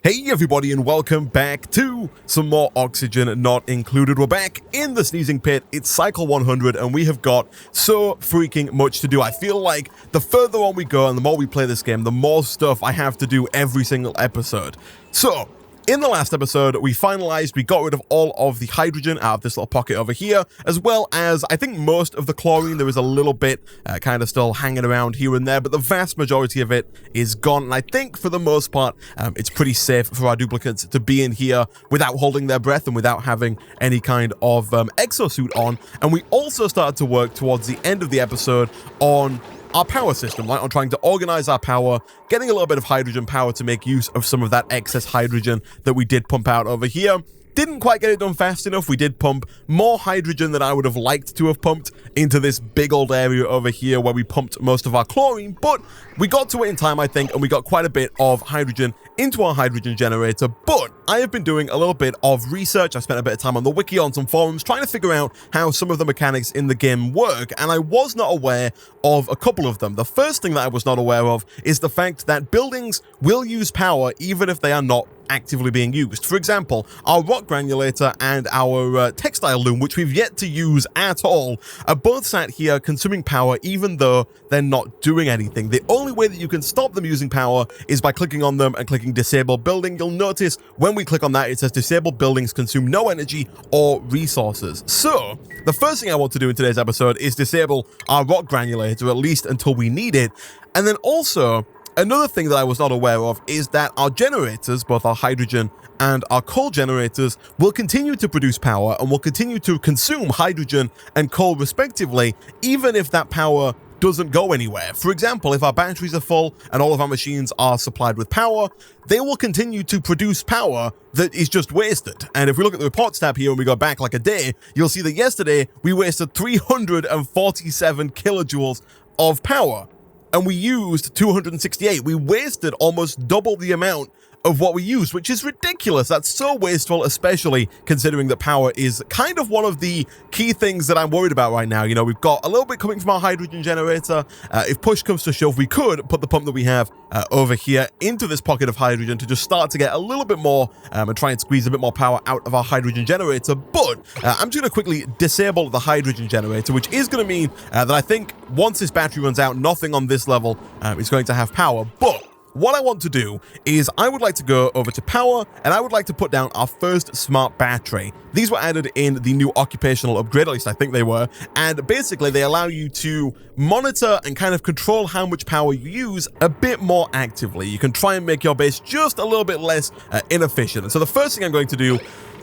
Hey everybody, and welcome back to some more Oxygen Not Included. We're back in the sneezing pit. It's cycle 100 and we have got so freaking much to do. I feel like the further on we go and the more we play this game, the more stuff I have to do every single episode. So in the last episode, we got rid of all of the hydrogen out of this little pocket over here, as well as, I think, most of the chlorine. There is a little bit kind of still hanging around here and there, but the vast majority of it is gone. And I think, for the most part, it's pretty safe for our duplicates to be in here without holding their breath and without having any kind of exosuit on. And we also started to work towards the end of the episode on our power system, like on trying to organize our power, getting a little bit of hydrogen power to make use of some of that excess hydrogen that we did pump out over here. Didn't quite get it done fast enough. We did pump more hydrogen than I would have liked to have pumped into this big old area over here where we pumped most of our chlorine, but we got to it in time, I think, and we got quite a bit of hydrogen into our hydrogen generator. But I have been doing a little bit of research. I spent a bit of time on the wiki, on some forums, trying to figure out how some of the mechanics in the game work, and I was not aware of a couple of them. The first thing that I was not aware of is the fact that buildings will use power even if they are not actively being used. For example, our rock granulator and our textile loom, which we've yet to use at all, are both sat here consuming power even though they're not doing anything. The only way that you can stop them using power is by clicking on them and clicking disable building. You'll notice when we click on that, it says disable buildings consume no energy or resources. So the first thing I want to do in today's episode is disable our rock granulator, at least until we need it. And then also, another thing that I was not aware of is that our generators, both our hydrogen and our coal generators, will continue to produce power and will continue to consume hydrogen and coal respectively, even if that power doesn't go anywhere. For example, if our batteries are full and all of our machines are supplied with power, they will continue to produce power that is just wasted. And if we look at the reports tab here and we go back like a day, you'll see that yesterday we wasted 347 kilojoules of power. And we used 268. We wasted almost double the amount of what we used, which is ridiculous. That's so wasteful, especially considering that power is kind of one of the key things that I'm worried about right now. You know, we've got a little bit coming from our hydrogen generator. If push comes to shove, we could put the pump that we have over here into this pocket of hydrogen to just start to get a little bit more and try and squeeze a bit more power out of our hydrogen generator. But I'm just going to quickly disable the hydrogen generator, which is going to mean that I think once this battery runs out, nothing on this level is going to have power. But what I want to do is I would like to go over to power and I would like to put down our first smart battery. These were added in the new occupational upgrade, at least I think they were, and basically they allow you to monitor and kind of control how much power you use a bit more actively. You can try and make your base just a little bit less inefficient. And so the first thing I'm going to do,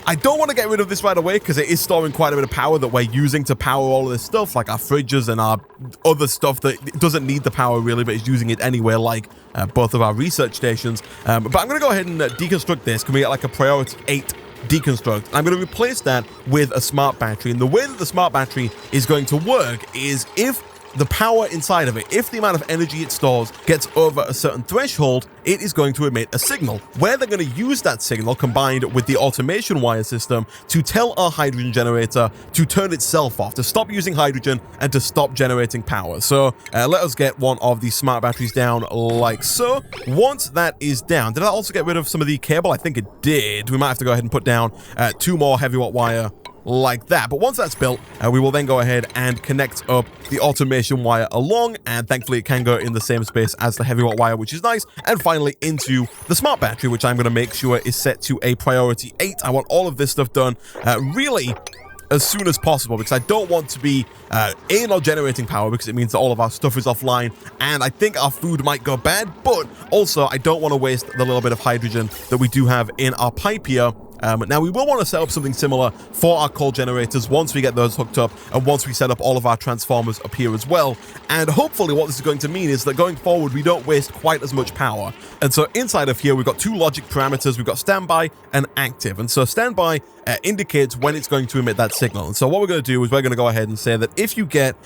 I don't want to get rid of this right away because it is storing quite a bit of power that we're using to power all of this stuff, like our fridges and our other stuff that doesn't need the power really, but is using it anyway, like both of our research stations. But I'm going to go ahead and deconstruct this. Can we get like a priority 8 deconstruct? I'm going to replace that with a smart battery. And the way that the smart battery is going to work is if the power inside of it, if the amount of energy it stores gets over a certain threshold, it is going to emit a signal, where they're going to use that signal combined with the automation wire system to tell our hydrogen generator to turn itself off, to stop using hydrogen and to stop generating power. So let us get one of these smart batteries down like so. Once that is down, did I also get rid of some of the cable? I think it did. We might have to go ahead and put down 2 more heavy watt wire like that. But once that's built, we will then go ahead and connect up the automation wire along, and thankfully it can go in the same space as the heavy watt wire, which is nice. And finally into the smart battery, which I'm going to make sure is set to a priority 8. I want all of this stuff done really as soon as possible, because I don't want to be not generating power, because it means that all of our stuff is offline and I think our food might go bad, but also I don't want to waste the little bit of hydrogen that we do have in our pipe here. Now, we will want to set up something similar for our coal generators once we get those hooked up and once we set up all of our transformers up here as well. And hopefully what this is going to mean is that going forward, we don't waste quite as much power. And so inside of here, we've got 2 logic parameters. We've got standby and active. And so standby indicates when it's going to emit that signal. And so what we're going to do is we're going to go ahead and say that if you get,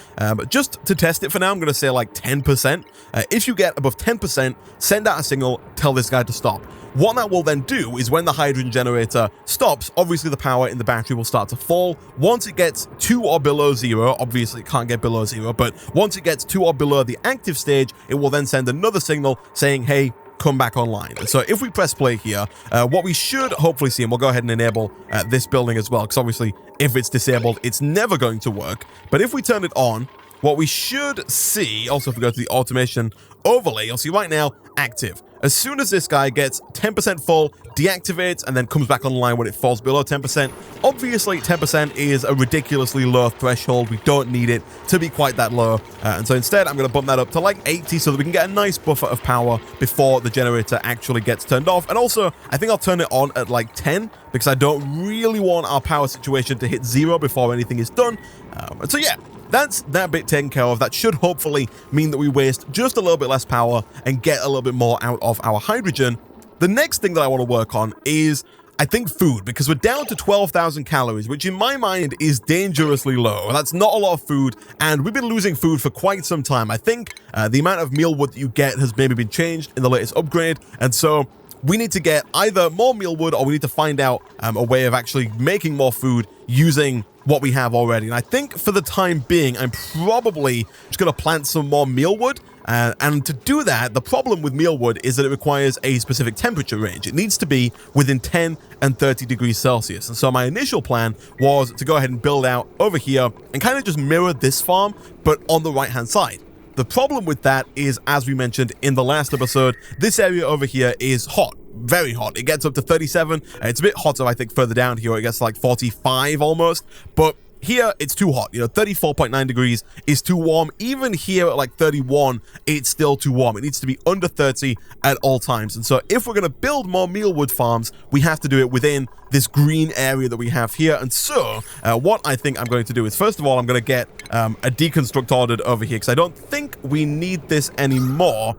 just to test it for now, I'm going to say like 10%. If you get above 10%, send out a signal, tell this guy to stop. What that will then do is when the hydrogen generator stops, obviously the power in the battery will start to fall. Once it gets 2 or below 0, obviously it can't get below 0, but once it gets 2 or below the active stage, it will then send another signal saying, hey, come back online. And so if we press play here, what we should hopefully see, and we'll go ahead and enable this building as well, because obviously if it's disabled, it's never going to work. But if we turn it on, what we should see, also if we go to the automation overlay, you'll see right now, active. As soon as this guy gets 10% full, deactivates, and then comes back online when it falls below 10%. Obviously, 10% is a ridiculously low threshold. We don't need it to be quite that low. And so instead, I'm going to bump that up to like 80 so that we can get a nice buffer of power before the generator actually gets turned off. And also, I think I'll turn it on at like 10 because I don't really want our power situation to hit 0 before anything is done. And so yeah, that's that bit taken care of. That should hopefully mean that we waste just a little bit less power and get a little bit more out of our hydrogen. The next thing that I want to work on is, I think, food, because we're down to 12,000 calories, which in my mind is dangerously low. That's not a lot of food, and we've been losing food for quite some time. I think the amount of mealwood that you get has maybe been changed in the latest upgrade, and so we need to get either more mealwood or we need to find out a way of actually making more food using what we have already. And I think for the time being, I'm probably just going to plant some more mealwood. And to do that, the problem with mealwood is that it requires a specific temperature range. It needs to be within 10 and 30 degrees Celsius. And so my initial plan was to go ahead and build out over here and kind of just mirror this farm, but on the right-hand side. The problem with that is, as we mentioned in the last episode, this area over here is hot. Very hot. It gets up to 37. It's a bit hotter, I think, further down here. It gets like 45 almost. But here, it's too hot. 34.9 degrees is too warm. Even here at like 31, it's still too warm. It needs to be under 30 at all times. And so if we're going to build more mealwood farms, we have to do it within this green area that we have here. And so what I think I'm going to do is, first of all, I'm going to get a deconstruct ordered over here because I don't think we need this anymore.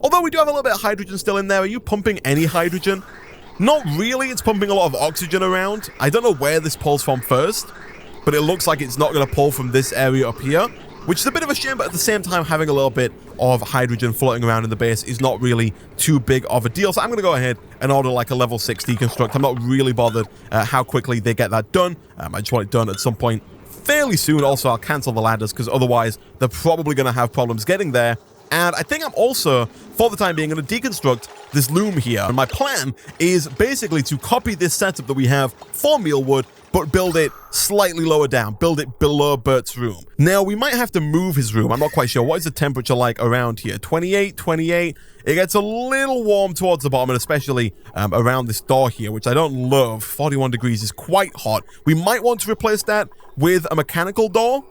Although we do have a little bit of hydrogen still in there. Are you pumping any hydrogen? Not really. It's pumping a lot of oxygen around. I don't know where this pulls from first, but it looks like it's not going to pull from this area up here, which is a bit of a shame, but at the same time, having a little bit of hydrogen floating around in the base is not really too big of a deal. So I'm going to go ahead and order like a level 6 deconstruct. I'm not really bothered how quickly they get that done. I just want it done at some point fairly soon. Also, I'll cancel the ladders because otherwise they're probably going to have problems getting there. And I think I'm also, for the time being, going to deconstruct this loom here. And my plan is basically to copy this setup that we have for mealwood, but build it slightly lower down, build it below Bert's room. Now, we might have to move his room. I'm not quite sure. What is the temperature like around here? 28, 28. It gets a little warm towards the bottom, and especially around this door here, which I don't love. 41 degrees is quite hot. We might want to replace that with a mechanical door,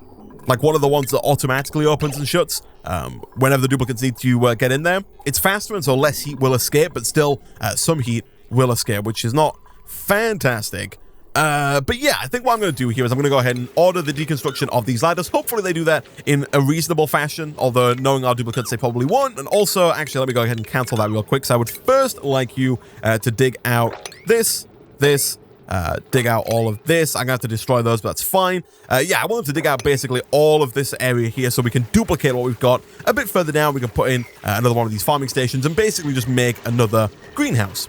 like one of the ones that automatically opens and shuts whenever the duplicates need to get in there. It's faster, and so less heat will escape, but still some heat will escape, which is not fantastic. But yeah, I think what I'm going to do here is I'm going to go ahead and order the deconstruction of these ladders. Hopefully they do that in a reasonable fashion, although knowing our duplicates, they probably won't. And also, actually, let me go ahead and cancel that real quick. So I would first like you to dig out this, dig out all of this. I'm gonna have to destroy those, but that's fine. Yeah, I want them to dig out basically all of this area here so we can duplicate what we've got. A bit further down, we can put in another one of these farming stations and basically just make another greenhouse.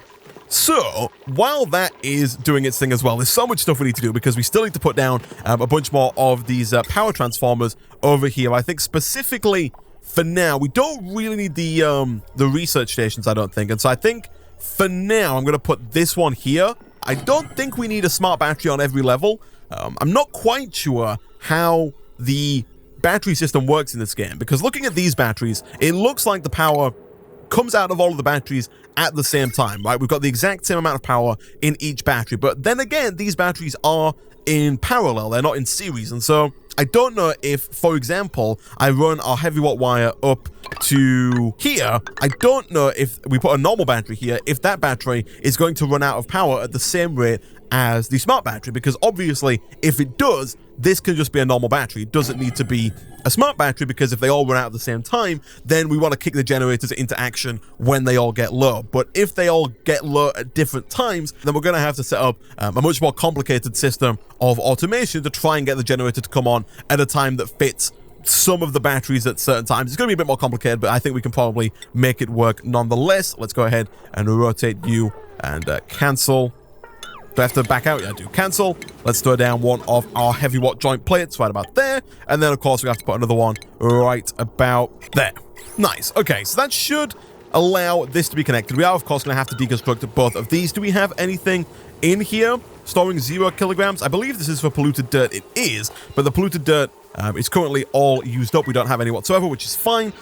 So, while that is doing its thing as well, there's so much stuff we need to do because we still need to put down a bunch more of these power transformers over here. I think specifically for now, we don't really need the research stations, I don't think. And so I think for now, I'm going to put this one here. I don't think we need a smart battery on every level. I'm not quite sure how the battery system works in this game, because looking at these batteries, it looks like the power comes out of all of the batteries at the same time, right? We've got the exact same amount of power in each battery, but then again, these batteries are in parallel, they're not in series, and so I don't know if, for example, I run our heavy watt wire up to here, I don't know if we put a normal battery here, if that battery is going to run out of power at the same rate as the smart battery, because obviously if it does, this can just be a normal battery. It doesn't need to be a smart battery, because if they all run out at the same time, then we want to kick the generators into action when they all get low. But if they all get low at different times, then we're going to have to set up a much more complicated system of automation to try and get the generator to come on at a time that fits some of the batteries at certain times. It's going to be a bit more complicated, but I think we can probably make it work nonetheless. Let's go ahead and rotate you and cancel. Do I have to back out? Yeah, I do. Cancel. Let's throw down one of our heavy watt joint plates right about there. And then, of course, we have to put another one right about there. Nice. Okay, so that should allow this to be connected. We are, of course, going to have to deconstruct both of these. Do we have anything in here storing 0 kilograms? I believe this is for polluted dirt. It is, but the polluted dirt is currently all used up. We don't have any whatsoever, which is fine.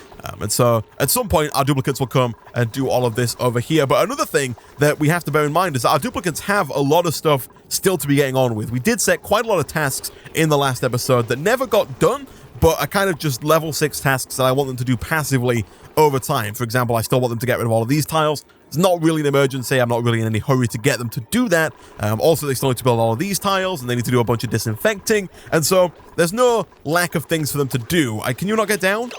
And so at some point, our duplicates will come and do all of this over here. But another thing that we have to bear in mind is that our duplicates have a lot of stuff still to be getting on with. We did set quite a lot of tasks in the last episode that never got done, but are kind of just level 6 tasks that I want them to do passively over time. For example, I still want them to get rid of all of these tiles. It's not really an emergency. I'm not really in any hurry to get them to do that. Also, they still need to build all of these tiles, and they need to do a bunch of disinfecting. And so there's no lack of things for them to do. Can you not get down?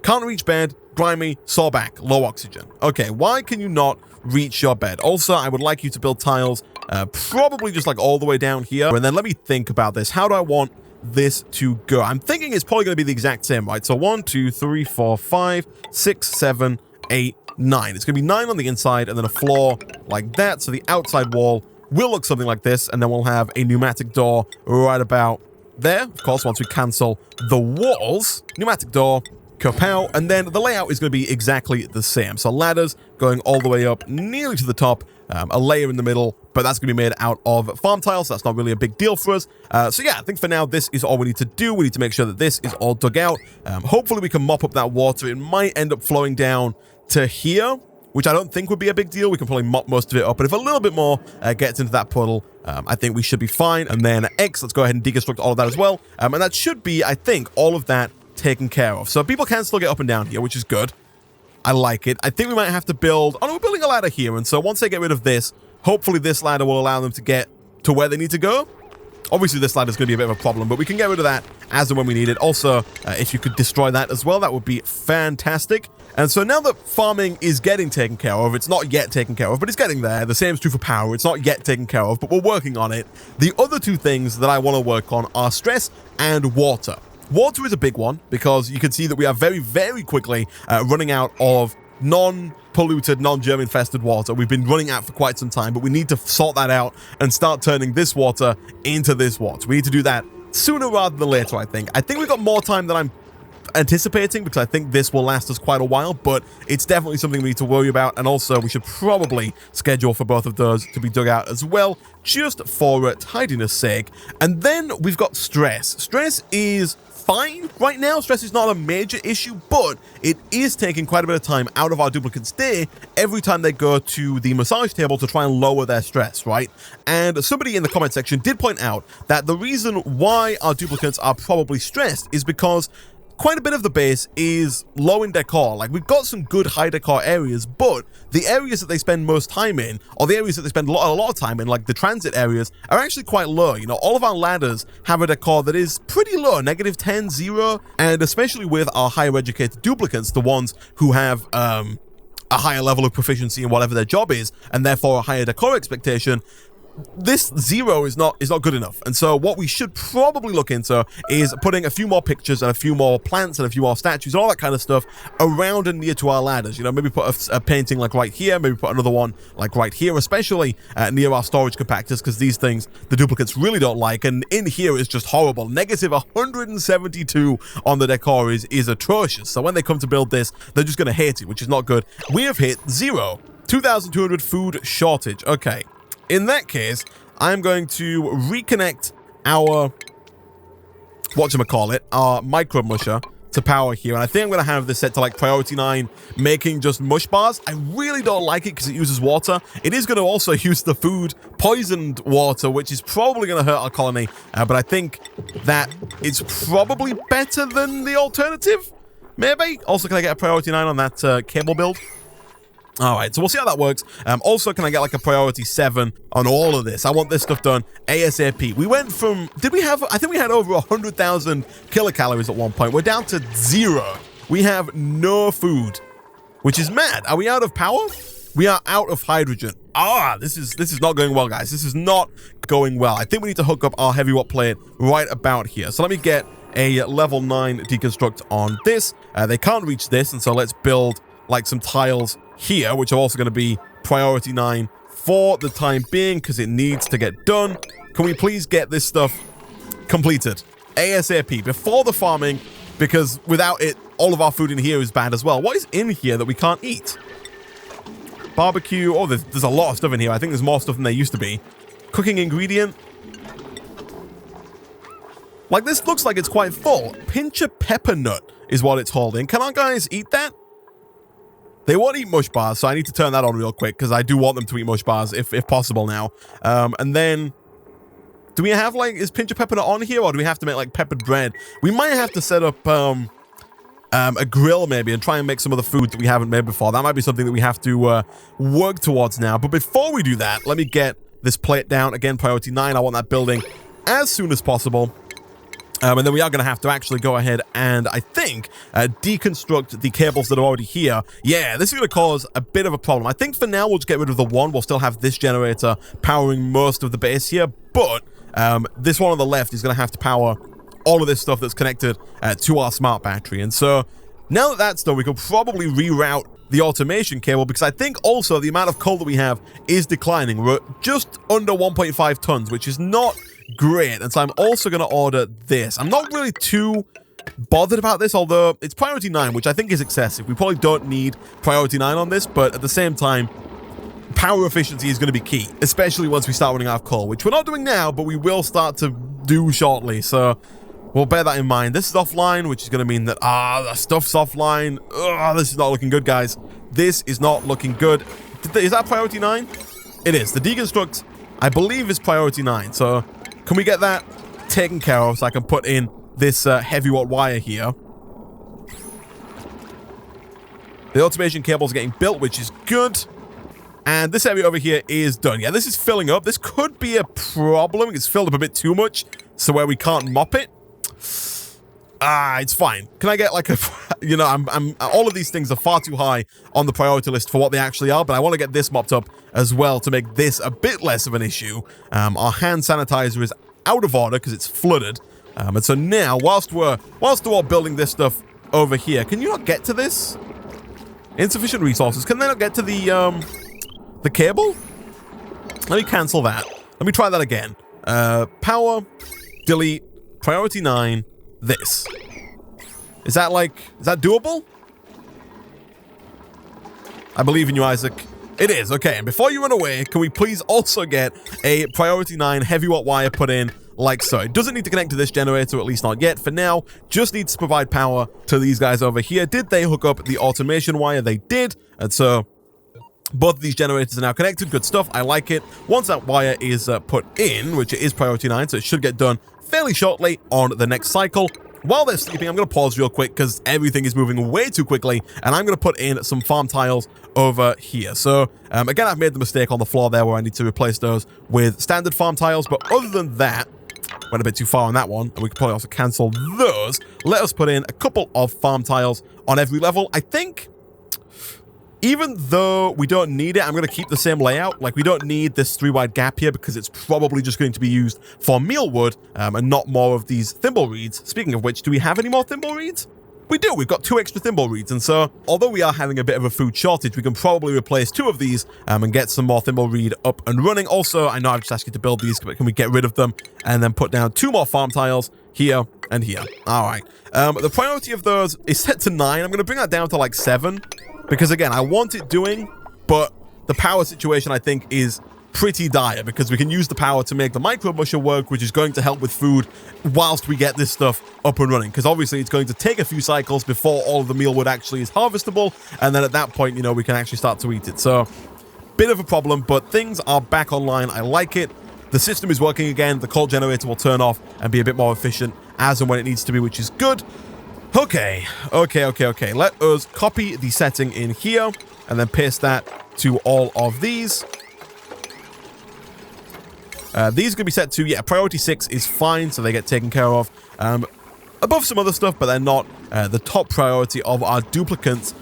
Can't reach bed, grimy, sore back, low oxygen. Okay, why can you not reach your bed? Also, I would like you to build tiles, probably just like all the way down here. And then let me think about this. How do I want this to go? I'm thinking it's probably going to be the exact same, right? So 1, 2, 3, 4, 5, 6, 7, 8, 9. It's going to be 9 on the inside and then a floor like that. So the outside wall will look something like this. And then we'll have a pneumatic door right about there. Of course, once we cancel the walls, pneumatic door, kapow, and then the layout is going to be exactly the same. So ladders going all the way up nearly to the top, a layer in the middle, but that's going to be made out of farm tiles, so that's not really a big deal for us. So yeah, I think for now, this is all we need to do. We need to make sure that this is all dug out. Hopefully we can mop up that water. It might end up flowing down to here, which I don't think would be a big deal. We can probably mop most of it up, but if a little bit more gets into that puddle, I think we should be fine. And then X, let's go ahead and deconstruct all of that as well. And that should be, I think, all of that taken care of. So people can still get up and down here, which is good. I like it. I think we might have to build... Oh, no, we're building a ladder here. And so once they get rid of this, hopefully this ladder will allow them to get to where they need to go. Obviously, this ladder is going to be a bit of a problem, but we can get rid of that as and when we need it. Also, if you could destroy that as well, that would be fantastic. And so now that farming is getting taken care of, it's not yet taken care of, but it's getting there. The same is true for power. It's not yet taken care of, but we're working on it. The other two things that I want to work on are stress and water. Water is a big one because you can see that we are very, very quickly running out of non-polluted, non-germ infested water. We've been running out for quite some time, but we need to sort that out and start turning this water into this water. We need to do that sooner rather than later, I think. I think we've got more time than I'm anticipating because I think this will last us quite a while, but it's definitely something we need to worry about. And also, we should probably schedule for both of those to be dug out as well, just for tidiness sake. And then we've got stress. Stress is fine right now. Stress is not a major issue, but it is taking quite a bit of time out of our duplicates' day every time they go to the massage table to try and lower their stress, right? And somebody in the comment section did point out that the reason why our duplicates are probably stressed is because quite a bit of the base is low in decor. Like, we've got some good high decor areas, but the areas that they spend most time in, or the areas that they spend a lot of time in, like the transit areas, are actually quite low. You know, all of our ladders have a decor that is pretty low, -10, 0, and especially with our higher educated duplicates, the ones who have a higher level of proficiency in whatever their job is, and therefore a higher decor expectation, this 0 is not good enough. And so what we should probably look into is putting a few more pictures and a few more plants and a few more statues, all that kind of stuff around and near to our ladders. You know, maybe put a painting like right here, maybe put another one like right here, especially near our storage compactors, because these things the duplicates really don't like. And in here is just horrible. -172 on the decor is atrocious. So when they come to build this, they're just going to hate it, which is not good. We have hit 0. 2,200 food shortage. Okay. In that case, I'm going to reconnect our, our micro musher to power here. And I think I'm going to have this set to like priority 9, making just mush bars. I really don't like it because it uses water. It is going to also use the food poisoned water, which is probably going to hurt our colony. But I think that it's probably better than the alternative. Maybe. Also, can I get a priority 9 on that cable build? All right, so we'll see how that works. Also, can I get like a priority 7 on all of this? I want this stuff done ASAP. We went from, I think we had over 100,000 kilocalories at one point. We're down to 0. We have no food, which is mad. Are we out of power? We are out of hydrogen. This is not going well, guys. This is not going well. I think we need to hook up our heavy watt plate right about here. So let me get a level 9 deconstruct on this. They can't reach this, and so let's build like some tiles here, which are also going to be priority 9 for the time being because it needs to get done. Can we please get this stuff completed ASAP before the farming, because without it all of our food in here is bad as well. What is in here that we can't eat? Barbecue. Oh, there's a lot of stuff in here. I think there's more stuff than there used to be. Cooking ingredient. Like, this looks like it's quite full. Pincher pepper nut is what it's holding. Can our guys eat that? They won't eat mush bars, so I need to turn that on real quick because I do want them to eat mush bars if possible now. And then, do we have, like, is pincher pepper nut on here, or do we have to make, like, peppered bread? We might have to set up a grill maybe and try and make some of the food that we haven't made before. That might be something that we have to work towards now. But before we do that, let me get this plate down. Again, priority 9. I want that building as soon as possible. And then we are going to have to actually go ahead and, I think, deconstruct the cables that are already here. Yeah, this is going to cause a bit of a problem. I think for now, we'll just get rid of the one. We'll still have this generator powering most of the base here. But this one on the left is going to have to power all of this stuff that's connected to our smart battery. And so now that that's done, we could probably reroute the automation cable, because I think also the amount of coal that we have is declining. We're just under 1.5 tons, which is not great. And so I'm also going to order this. I'm not really too bothered about this, although it's priority 9, which I think is excessive. We probably don't need priority 9 on this, but at the same time, power efficiency is going to be key, especially once we start running out of coal, which we're not doing now, but we will start to do shortly. So we'll bear that in mind. This is offline, which is going to mean that, the stuff's offline. This is not looking good, guys. This is not looking good. Is that priority 9? It is. The deconstruct, I believe, is priority 9. So can we get that taken care of so I can put in this heavy watt wire here? The automation cable's getting built, which is good. And this area over here is done. Yeah, this is filling up. This could be a problem. It's filled up a bit too much, so where we can't mop it. It's fine. Can I get like a, you know, I'm all of these things are far too high on the priority list for what they actually are, but I want to get this mopped up as well to make this a bit less of an issue. Our hand sanitizer is out of order because it's flooded. And so now, whilst we're all building this stuff over here, can you not get to this? Insufficient resources. Can they not get to the cable? Let me cancel that. Let me try that again. Power, delete, priority 9, this. Is that doable? I believe in you, Isaac. It is, okay. And before you run away, can we please also get a priority 9 heavy watt wire put in like so? It doesn't need to connect to this generator, at least not yet. For now, just needs to provide power to these guys over here. Did they hook up the automation wire? They did. And so both of these generators are now connected. Good stuff. I like it. Once that wire is put in, which it is priority 9, so it should get done fairly shortly on the next cycle. While they're sleeping, I'm going to pause real quick because everything is moving way too quickly, and I'm going to put in some farm tiles over here. So, again, I've made the mistake on the floor there where I need to replace those with standard farm tiles, but other than that, went a bit too far on that one, and we could probably also cancel those. Let us put in a couple of farm tiles on every level. I think, even though we don't need it, I'm going to keep the same layout. Like, we don't need this 3-wide gap here because it's probably just going to be used for mealwood and not more of these thimble reeds. Speaking of which, do we have any more thimble reeds? We do. We've got 2 extra thimble reeds. And so, although we are having a bit of a food shortage, we can probably replace 2 of these and get some more thimble reed up and running. Also, I know I've just asked you to build these, but can we get rid of them and then put down 2 more farm tiles here and here? All right. The priority of those is set to 9. I'm going to bring that down to like 7. Because, again, I want it doing, but the power situation, I think, is pretty dire because we can use the power to make the micro musher work, which is going to help with food whilst we get this stuff up and running. Because, obviously, it's going to take a few cycles before all of the mealwood actually is harvestable. And then at that point, you know, we can actually start to eat it. So, bit of a problem, but things are back online. I like it. The system is working again. The coal generator will turn off and be a bit more efficient as and when it needs to be, which is good. Okay. Let us copy the setting in here and then paste that to all of these. These are going to be set to, yeah, priority 6 is fine, so they get taken care of. Above some other stuff, but they're not the top priority of our duplicants.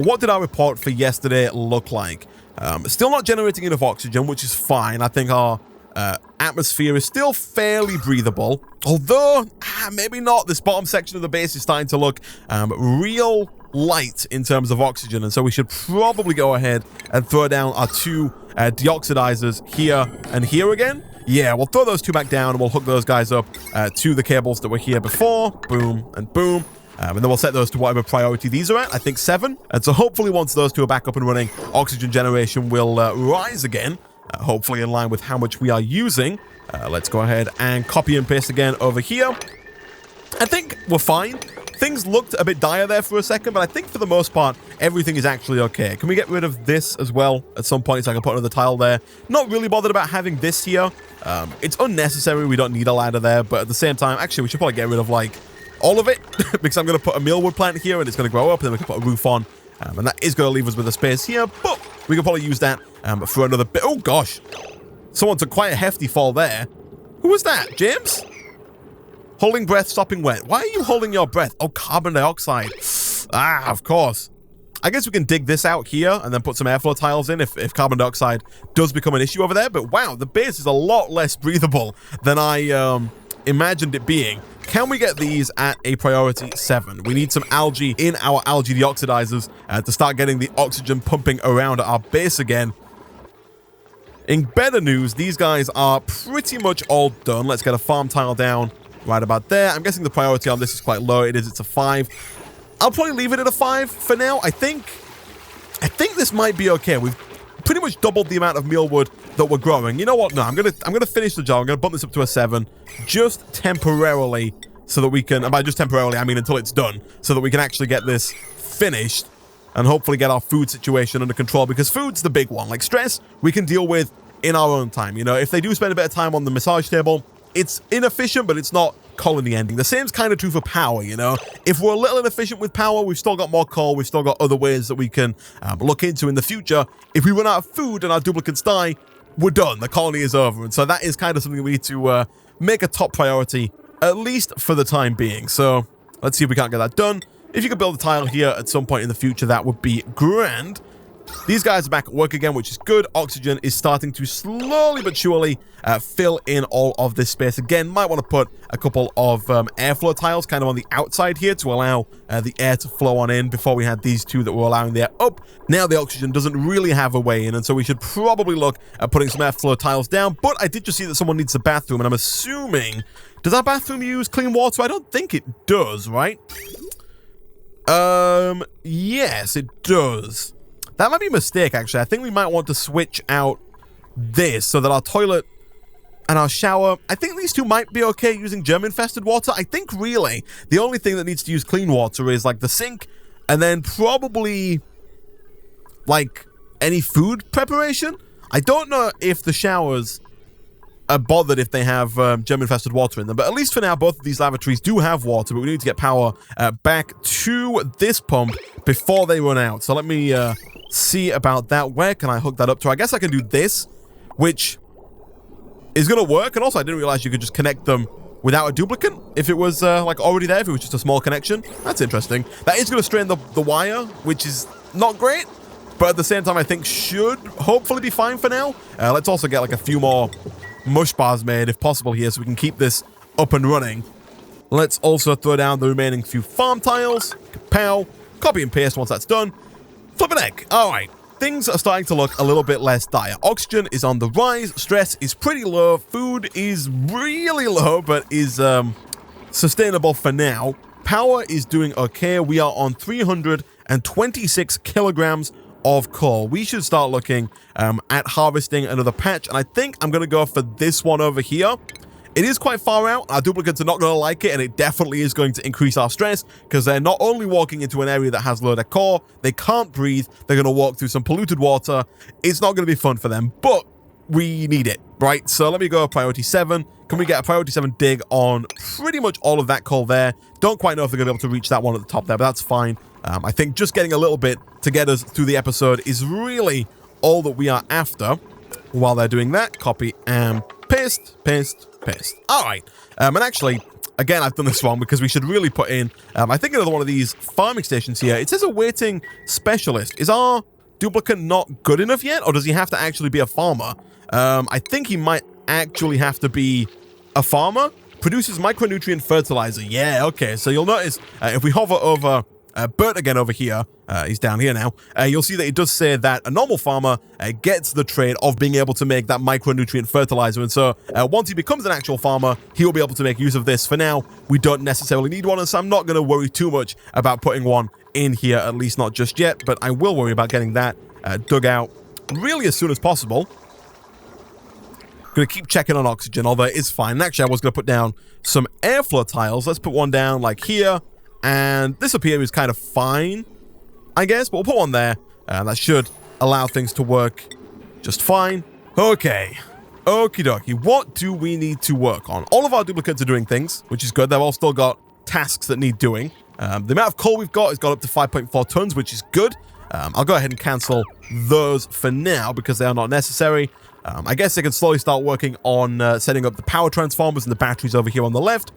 What did our report for yesterday look like? Still not generating enough oxygen, which is fine. I think our atmosphere is still fairly breathable, although maybe not. This bottom section of the base is starting to look real light in terms of oxygen, and so we should probably go ahead and throw down our 2 deoxidizers here and here again. Yeah, we'll throw those 2 back down and we'll hook those guys up to the cables that were here before. Boom and boom. And then we'll set those to whatever priority these are at. I think 7. And so hopefully once those two are back up and running, oxygen generation will rise again. Hopefully in line with how much we are using. Let's go ahead and copy and paste again over here. I think we're fine. Things looked a bit dire there for a second, but I think for the most part, everything is actually okay. Can we get rid of this as well at some point so I can put another tile there? Not really bothered about having this here. It's unnecessary. We don't need a ladder there, but at the same time, actually, we should probably get rid of, like, all of it because I'm going to put a mealwood plant here and it's going to grow up and then we can put a roof on. And that is going to leave us with a space here, but we can probably use that for another bit. Oh, gosh. Someone took quite a hefty fall there. Who was that? James? Holding breath, stopping wet. Why are you holding your breath? Oh, carbon dioxide. Ah, of course. I guess we can dig this out here and then put some airflow tiles in if carbon dioxide does become an issue over there. But wow, the base is a lot less breathable than I imagined it being. Can we get these at a priority 7? We need some algae in our algae deoxidizers to start getting the oxygen pumping around at our base again. In better news, these guys are pretty much all done. Let's get a farm tile down right about there. I'm guessing the priority on this is quite low. It's a 5. I'll probably leave it at a 5 for now. I think this might be okay. We've pretty much doubled the amount of mealwood that we're growing. You know what? No, I'm gonna finish the job. I'm gonna bump this up to a 7, just temporarily, so that we can. And by just temporarily, I mean until it's done, so that we can actually get this finished and hopefully get our food situation under control. Because food's the big one. Like stress, we can deal with in our own time. You know, if they do spend a bit of time on the massage table, it's inefficient, but it's not colony ending. The same's kind of true for power, you know? If we're a little inefficient with power, we've still got more coal, we've still got other ways that we can look into in the future. If we run out of food and our duplicates die, we're done. The colony is over. And so that is kind of something we need to make a top priority, at least for the time being. So let's see if we can't get that done. If you could build a tile here at some point in the future, that would be grand. These guys are back at work again, which is good. Oxygen is starting to slowly but surely fill in all of this space. Again, might want to put a couple of airflow tiles kind of on the outside here to allow the air to flow on in. Before we had these two that were allowing the air up. Now the oxygen doesn't really have a way in, and so we should probably look at putting some airflow tiles down. But I did just see that someone needs a bathroom, and I'm assuming... Does our bathroom use clean water? I don't think it does, right? Yes, it does. That might be a mistake, actually. I think we might want to switch out this so that our toilet and our shower... I think these two might be okay using germ-infested water. I think, really, the only thing that needs to use clean water is, like, the sink and then probably, like, any food preparation. I don't know if the showers are bothered if they have germ-infested water in them, but at least for now, both of these lavatories do have water, but we need to get power back to this pump before they run out. So let me... see about that. Where can I hook that up to? I guess I can do this, which is going to work. And also, I didn't realize you could just connect them without a duplicate if it was like already there, if it was just a small connection. That's interesting. That is going to strain the wire, which is not great, but at the same time, I think should hopefully be fine for now. Let's also get like a few more mush bars made if possible here so we can keep this up and running. Let's also throw down the remaining few farm tiles. Kapow. Copy and paste once that's done. Flip an egg. All right. Things are starting to look a little bit less dire. Oxygen is on the rise. Stress is pretty low. Food is really low, but is sustainable for now. Power is doing okay. We are on 326 kilograms of coal. We should start looking at harvesting another patch, and I think I'm going to go for this one over here. It is quite far out. Our duplicates are not going to like it, and it definitely is going to increase our stress because they're not only walking into an area that has low decor, they can't breathe, they're going to walk through some polluted water. It's not going to be fun for them, but we need it, right? So let me go priority 7. Can we get a priority 7 dig on pretty much all of that coal there? Don't quite know if they're going to be able to reach that one at the top there, but that's fine. I think just getting a little bit to get us through the episode is really all that we are after. While they're doing that, copy and paste. All right. And actually, again, I've done this wrong because we should really put in, I think another one of these farming stations here. It says a waiting specialist. Is our duplicate not good enough yet? Or does he have to actually be a farmer? I think he might actually have to be a farmer. Produces micronutrient fertilizer. Yeah, okay. So you'll notice if we hover over Bert again over here, he's down here now, you'll see that it does say that a normal farmer gets the trait of being able to make that micronutrient fertilizer. And so once he becomes an actual farmer, he will be able to make use of this. For now, we don't necessarily need one, and so I'm not going to worry too much about putting one in here, at least not just yet, but I will worry about getting that dug out really as soon as possible. Going to keep checking on oxygen, although it is fine. Actually, I was going to put down some airflow tiles. Let's put one down like here, and this up here is kind of fine, I guess, but we'll put one there. That should allow things to work just fine. Okay. Okie dokie. What do we need to work on? All of our duplicates are doing things, which is good. They've all still got tasks that need doing. The amount of coal we've got has got up to 5.4 tons, which is good. I'll go ahead and cancel those for now because they are not necessary. I guess I can slowly start working on setting up the power transformers and the batteries over here on the left.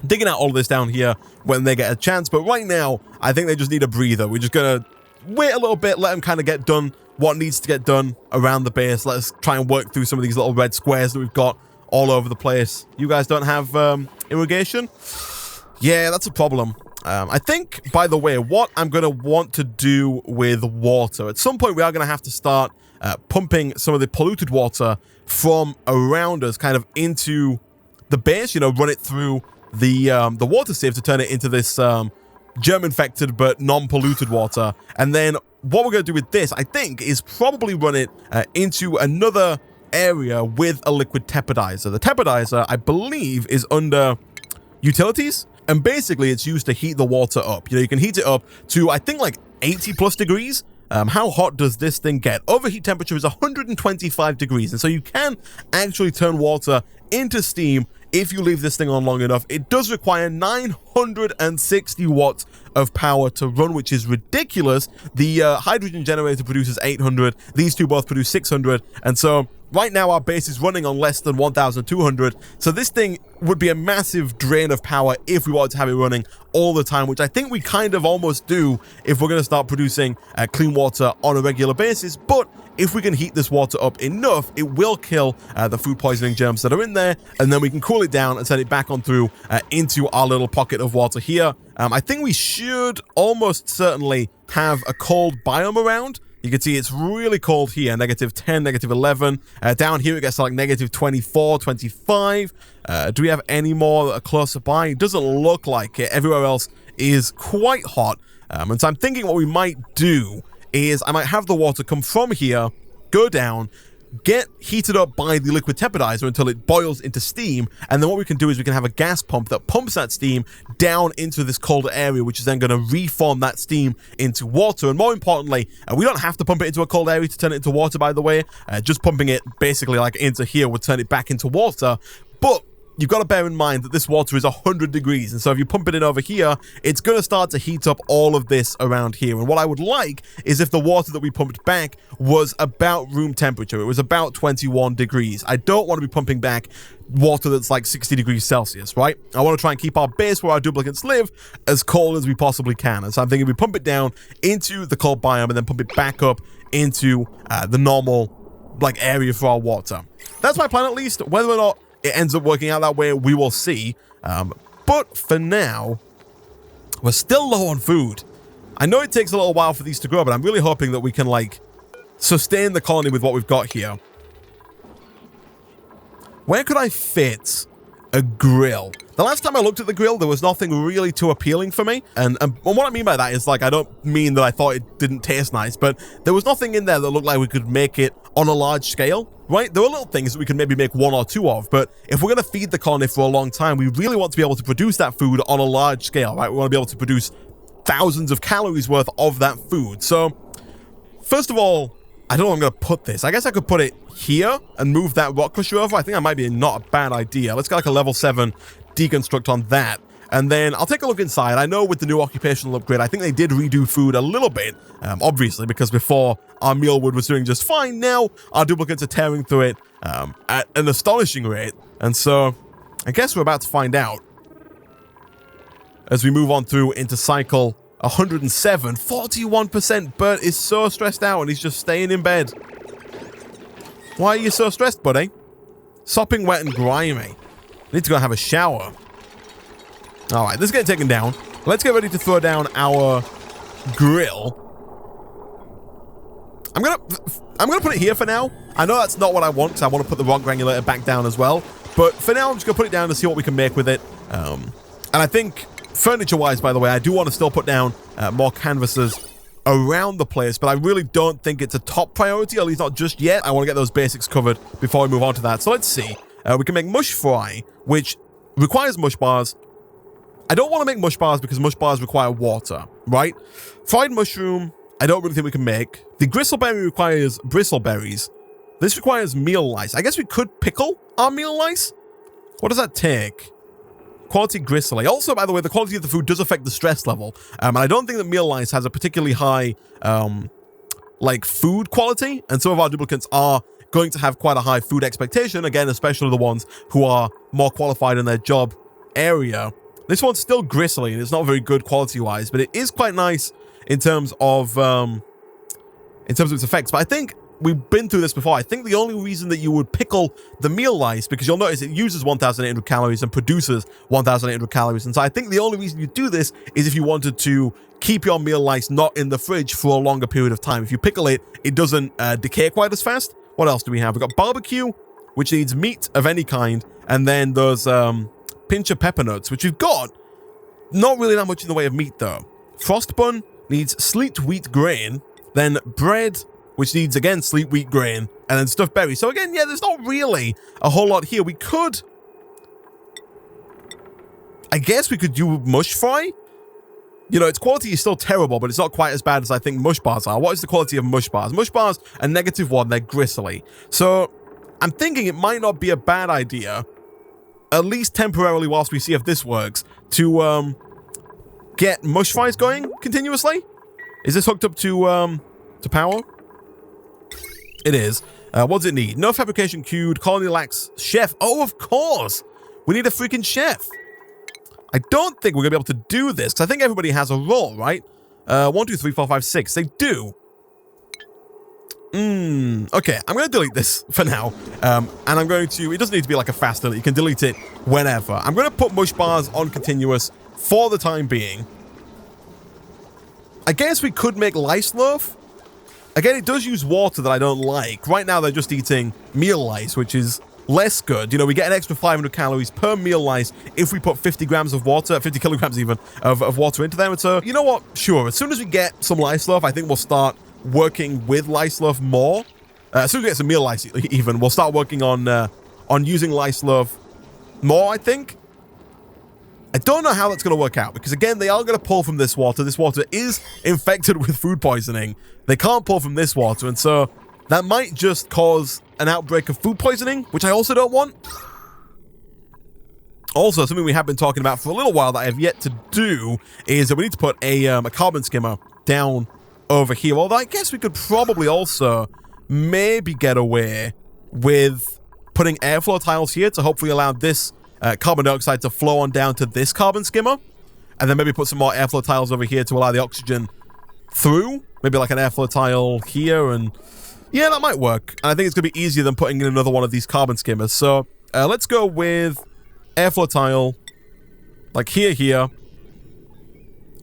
Digging out all of this down here when they get a chance. But right now, I think they just need a breather. We're just going to wait a little bit, let them kind of get done what needs to get done around the base. Let's try and work through some of these little red squares that we've got all over the place. You guys don't have irrigation? Yeah, that's a problem. I think, by the way, what I'm going to want to do with water, at some point we are going to have to start pumping some of the polluted water from around us kind of into the base, you know, run it through the water sieve to turn it into this germ-infected but non-polluted water. And then what we're going to do with this, I think, is probably run it into another area with a liquid tepidizer. The tepidizer, I believe, is under utilities. And basically, it's used to heat the water up. You know, you can heat it up to, I think, like 80 plus degrees. How hot does this thing get? Overheat temperature is 125 degrees. And so you can actually turn water into steam if you leave this thing on long enough. It does require 960 watts of power to run, which is ridiculous. The hydrogen generator produces 800. These two both produce 600. And so right now our base is running on less than 1,200. So this thing would be a massive drain of power if we wanted to have it running all the time, which I think we kind of almost do if we're going to start producing clean water on a regular basis. But if we can heat this water up enough, it will kill the food poisoning germs that are in there, and then we can cool it down and send it back on through into our little pocket of water here. I think we should almost certainly have a cold biome around. You can see it's really cold here, -10, -11. Down here it gets to like -24, 25. Do we have any more that are closer by? It doesn't look like it. Everywhere else is quite hot. And so I'm thinking what we might do is I might have the water come from here, go down, get heated up by the liquid tepidizer until it boils into steam, and then what we can do is we can have a gas pump that pumps that steam down into this colder area, which is then going to reform that steam into water. And more importantly, we don't have to pump it into a cold area to turn it into water, by the way. Just pumping it basically like into here would turn it back into water. But you've got to bear in mind that this water is 100 degrees, and so if you pump it in over here, it's going to start to heat up all of this around here. And what I would like is if the water that we pumped back was about room temperature. It was about 21 degrees. I don't want to be pumping back water that's like 60 degrees Celsius, right? I want to try and keep our base where our duplicates live as cold as we possibly can. And so I'm thinking we pump it down into the cold biome and then pump it back up into the normal like area for our water. That's my plan, at least. Whether or not it ends up working out that way, we will see. But for now, we're still low on food. I know it takes a little while for these to grow, but I'm really hoping that we can, like, sustain the colony with what we've got here. Where could I fit a grill? The last time I looked at the grill, there was nothing really too appealing for me. And what I mean by that is, like, I don't mean that I thought it didn't taste nice, but there was nothing in there that looked like we could make it on a large scale, right? There were little things that we could maybe make one or two of, but if we're going to feed the colony for a long time, we really want to be able to produce that food on a large scale, right? We want to be able to produce thousands of calories worth of that food. So, first of all, I don't know where I'm going to put this. I guess I could put it here and move that rock crusher over. I think that might be not a bad idea. Let's get like a level 7 deconstruct on that. And then I'll take a look inside. I know with the new occupational upgrade, I think they did redo food a little bit, obviously, because before our mealwood was doing just fine. Now our duplicates are tearing through it at an astonishing rate. And so I guess we're about to find out as we move on through into cycle 107. 41%. Bert is so stressed out and he's just staying in bed. Why are you so stressed, buddy? Sopping wet and grimy. Need to go have a shower. All right, this is getting taken down. Let's get ready to throw down our grill. I'm gonna put it here for now. I know that's not what I want, because I want to put the rock granulator back down as well. But for now, I'm just gonna put it down to see what we can make with it. And I think furniture-wise, by the way, I do want to still put down more canvases around the place, but I really don't think it's a top priority, at least not just yet. I want to get those basics covered before we move on to that. So let's see. We can make mush fry, which requires mush bars. I don't want to make mush bars because mush bars require water, right? Fried mushroom, I don't really think we can make. The gristleberry requires bristleberries. This requires meal lice. I guess we could pickle our meal lice. What does that take? Quality gristle. Also, by the way, the quality of the food does affect the stress level. And I don't think that meal lice has a particularly high, like, food quality. And some of our duplicates are going to have quite a high food expectation. Again, especially the ones who are more qualified in their job area. This one's still gristly, and it's not very good quality-wise, but it is quite nice in terms of its effects. But I think we've been through this before. I think the only reason that you would pickle the meal lice, because you'll notice it uses 1,800 calories and produces 1,800 calories. And so I think the only reason you do this is if you wanted to keep your meal lice not in the fridge for a longer period of time. If you pickle it, it doesn't decay quite as fast. What else do we have? We've got barbecue, which needs meat of any kind, and then those pinch of pepper nuts, which we've got. Not really that much in the way of meat, though. Frost bun needs sleet wheat grain, then bread, which needs, again, sleet wheat grain, and then stuffed berries. So, again, yeah, there's not really a whole lot here. We could... I guess we could do mush fry. You know, its quality is still terrible, but it's not quite as bad as I think mush bars are. What is the quality of mush bars? Mush bars are -1. They're gristly. So, I'm thinking it might not be a bad idea, at least temporarily whilst we see if this works, to get mush fries going continuously. Is this hooked up to power? It is. What does it need? No fabrication queued. Colony lacks chef. Oh, of course. We need a freaking chef. I don't think we're going to be able to do this, because I think everybody has a role, right? 1, 2, 3, 4, 5, 6. They do. Okay, I'm going to delete this for now. And I'm going to... It doesn't need to be like a fast delete. You can delete it whenever. I'm going to put mush bars on continuous for the time being. I guess we could make lice loaf. Again, it does use water that I don't like. Right now, they're just eating meal lice, which is less good. You know, we get an extra 500 calories per meal lice if we put 50 grams of water, 50 kilograms even, of water into them. And so, you know what? Sure, as soon as we get some lice loaf, I think we'll start working with lice loaf more. As soon as we get some meal lice even, we'll start working on using lice loaf more, I think. I don't know how that's going to work out, because again, they are going to pull from this water. This water is infected with food poisoning. They can't pull from this water, and so that might just cause an outbreak of food poisoning, which I also don't want. Also, something we have been talking about for a little while that I have yet to do is that we need to put a carbon skimmer down over here. Although I guess we could probably also maybe get away with putting airflow tiles here to hopefully allow this carbon dioxide to flow on down to this carbon skimmer, and then maybe put some more airflow tiles over here to allow the oxygen through. Maybe like an airflow tile here, and yeah, that might work. And I think it's going to be easier than putting in another one of these carbon skimmers. So let's go with airflow tile, like here,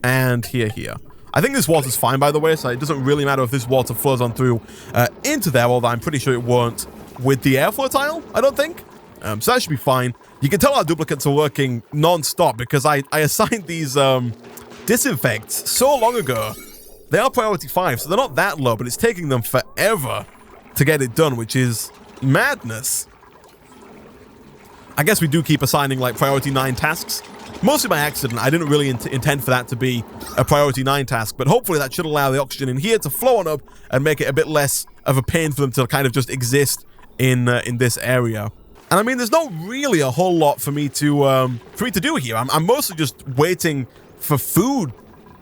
and here. I think this water's fine, by the way, so it doesn't really matter if this water flows on through into there, although I'm pretty sure it won't with the airflow tile, I don't think. So that should be fine. You can tell our duplicates are working non-stop because I assigned these disinfects so long ago. They are priority 5, so they're not that low, but it's taking them forever to get it done, which is madness. I guess we do keep assigning like priority 9 tasks. Mostly by accident. I didn't really intend for that to be a priority 9 task, but hopefully that should allow the oxygen in here to flow on up and make it a bit less of a pain for them to kind of just exist in this area. And I mean, there's not really a whole lot for me to do here. I'm mostly just waiting for food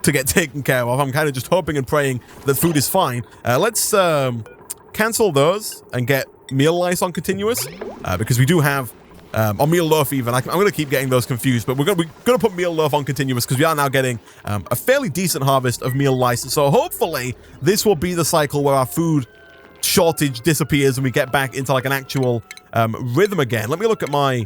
to get taken care of. I'm kind of just hoping and praying that food is fine. Let's cancel those and get meal lice on continuous, because we do have on meal loaf even. I'm going to keep getting those confused, but we're going to put meal loaf on continuous because we are now getting a fairly decent harvest of meal lice. So hopefully this will be the cycle where our food shortage disappears and we get back into like an actual rhythm again. Let me look at my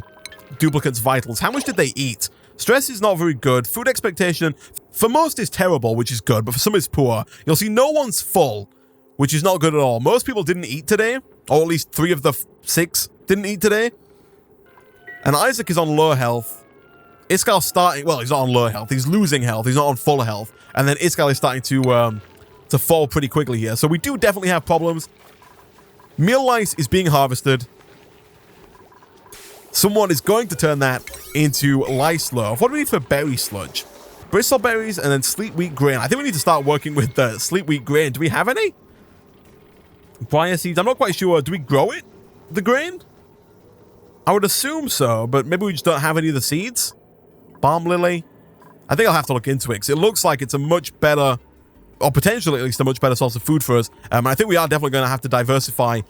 duplicates vitals. How much did they eat? Stress is not very good. Food expectation for most is terrible, which is good, but for some is poor. You'll see no one's full, which is not good at all. Most people didn't eat today, or at least 3 of the 6 didn't eat today. And Isaac is on low health. Iskall's starting, well, he's not on low health. He's losing health. He's not on full health. And then Iskall is starting to fall pretty quickly here. So we do definitely have problems. Meal lice is being harvested. Someone is going to turn that into lice loaf. What do we need for berry sludge? Bristle berries and then sleet wheat grain. I think we need to start working with the sleet wheat grain. Do we have any? Briar seeds. I'm not quite sure. Do we grow it? The grain? I would assume so, but maybe we just don't have any of the seeds. Balm lily. I think I'll have to look into it because it looks like it's a much better, or potentially at least a much better source of food for us. And I think we are definitely going to have to diversify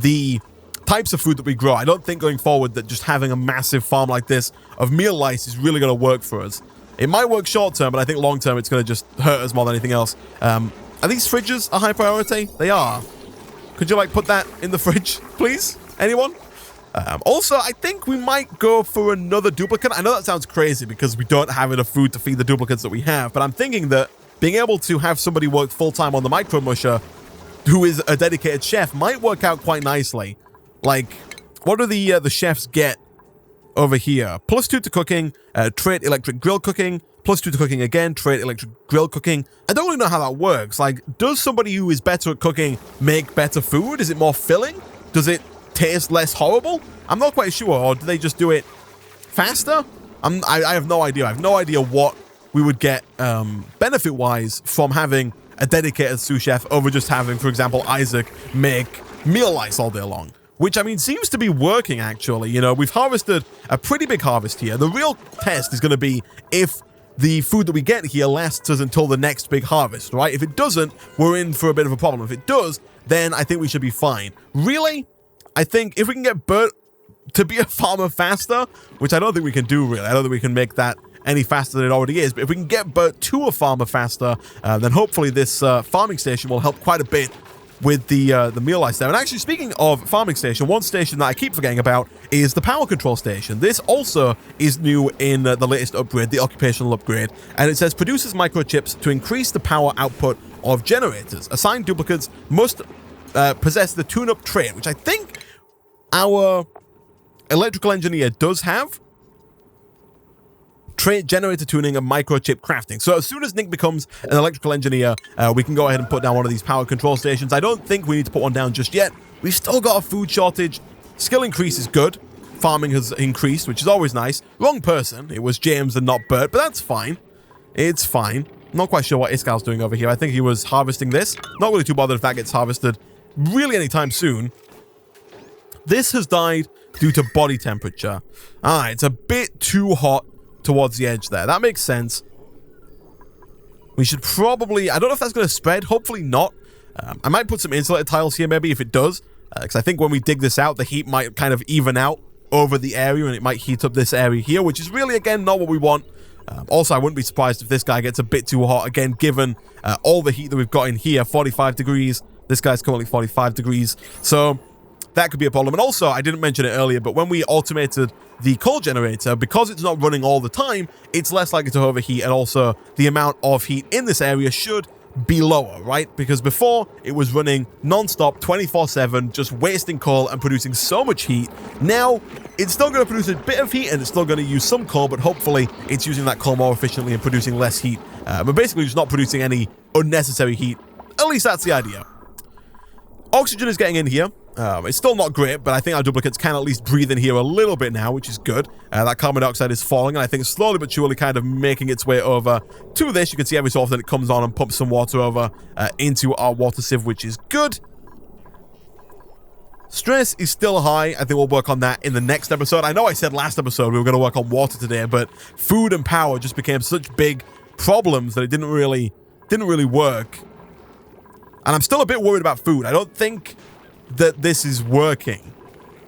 the types of food that we grow. I don't think going forward that just having a massive farm like this of meal lice is really going to work for us. It might work short term, but I think long term it's going to just hurt us more than anything else. Are these fridges a high priority? They are. Could you like put that in the fridge, please? Anyone? Also, I think we might go for another duplicate. I know that sounds crazy because we don't have enough food to feed the duplicates that we have, but I'm thinking that being able to have somebody work full-time on the micro musher who is a dedicated chef might work out quite nicely. Like, what do the chefs get over here? +2 to cooking, trait electric grill cooking, +2 to cooking again, trait electric grill cooking. I don't really know how that works. Like, does somebody who is better at cooking make better food? Is it more filling? Does it taste less horrible? I'm not quite sure. Or do they just do it faster? I have no idea. I have no idea what we would get benefit-wise from having a dedicated sous chef over just having, for example, Isaac make meal lice all day long. Which, I mean, seems to be working, actually. You know, we've harvested a pretty big harvest here. The real test is going to be if the food that we get here lasts us until the next big harvest, right? If it doesn't, we're in for a bit of a problem. If it does, then I think we should be fine. Really? I think if we can get Bert to be a farmer faster, which I don't think we can do, really. I don't think we can make that any faster than it already is. But if we can get Bert to a farmer faster, then hopefully this farming station will help quite a bit with the meal lice there. And actually, speaking of farming station, one station that I keep forgetting about is the power control station. This also is new in the latest upgrade, the occupational upgrade. And it says produces microchips to increase the power output of generators. Assigned duplicates must possess the tune-up trait, which I think our electrical engineer does have. Trait generator tuning and microchip crafting. So as soon as Nick becomes an electrical engineer, we can go ahead and put down one of these power control stations. I don't think we need to put one down just yet. We've still got a food shortage. Skill increase is good. Farming has increased, which is always nice. Wrong person. It was James and not Bert, but that's fine. It's fine. Not quite sure what Iskall's doing over here. I think he was harvesting this. Not really too bothered if that gets harvested really anytime soon. This has died due to body temperature. It's a bit too hot towards the edge there. That makes sense. We should probably... I don't know if that's going to spread. Hopefully not. I might put some insulated tiles here maybe if it does. Because I think when we dig this out, the heat might kind of even out over the area and it might heat up this area here, which is really, again, not what we want. Also, I wouldn't be surprised if this guy gets a bit too hot. Again, given all the heat that we've got in here. 45 degrees. This guy's currently 45 degrees. So that could be a problem. And also, I didn't mention it earlier, but when we automated the coal generator, because it's not running all the time, it's less likely to overheat, and also the amount of heat in this area should be lower, right? Because before, it was running non-stop, 24/7, just wasting coal and producing so much heat. Now, it's still going to produce a bit of heat, and it's still going to use some coal, but hopefully, it's using that coal more efficiently and producing less heat. But basically, just not producing any unnecessary heat. At least that's the idea. Oxygen is getting in here. It's still not great, but I think our duplicates can at least breathe in here a little bit now, which is good. That carbon dioxide is falling, and I think slowly but surely kind of making its way over to this. You can see every so often it comes on and pumps some water over into our water sieve, which is good. Stress is still high. I think we'll work on that in the next episode. I know I said last episode we were going to work on water today, but food and power just became such big problems that it didn't really work. And I'm still a bit worried about food. I don't think that this is working.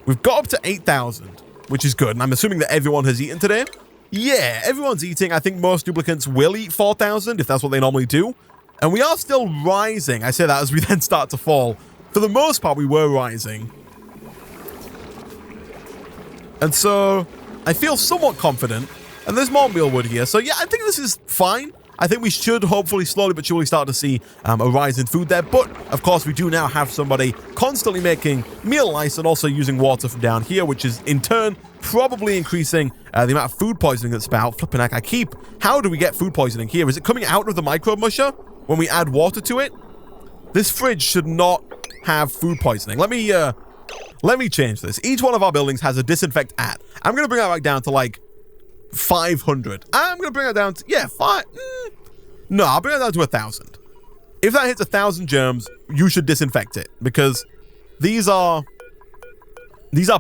We've got up to 8,000, which is good. And I'm assuming that everyone has eaten today. Yeah, everyone's eating. I think most duplicates will eat 4,000 if that's what they normally do. And we are still rising. I say that as we then start to fall. For the most part, we were rising. And so I feel somewhat confident And there's more mealwood here. So yeah, I think this is fine. I think we should hopefully slowly but surely start to see a rise in food there. But, of course, we do now have somebody constantly making meal ice and also using water from down here, which is, in turn, probably increasing the amount of food poisoning that's about. Flipping heck, how do we get food poisoning here? Is it coming out of the microbe musher when we add water to it? This fridge should not have food poisoning. Let me change this. Each one of our buildings has a disinfect at. I'm going to bring that back down to, like, 500. I'm going to bring it down to, yeah, no, I'll bring it down to 1,000. If that hits 1,000 germs, you should disinfect it, because these are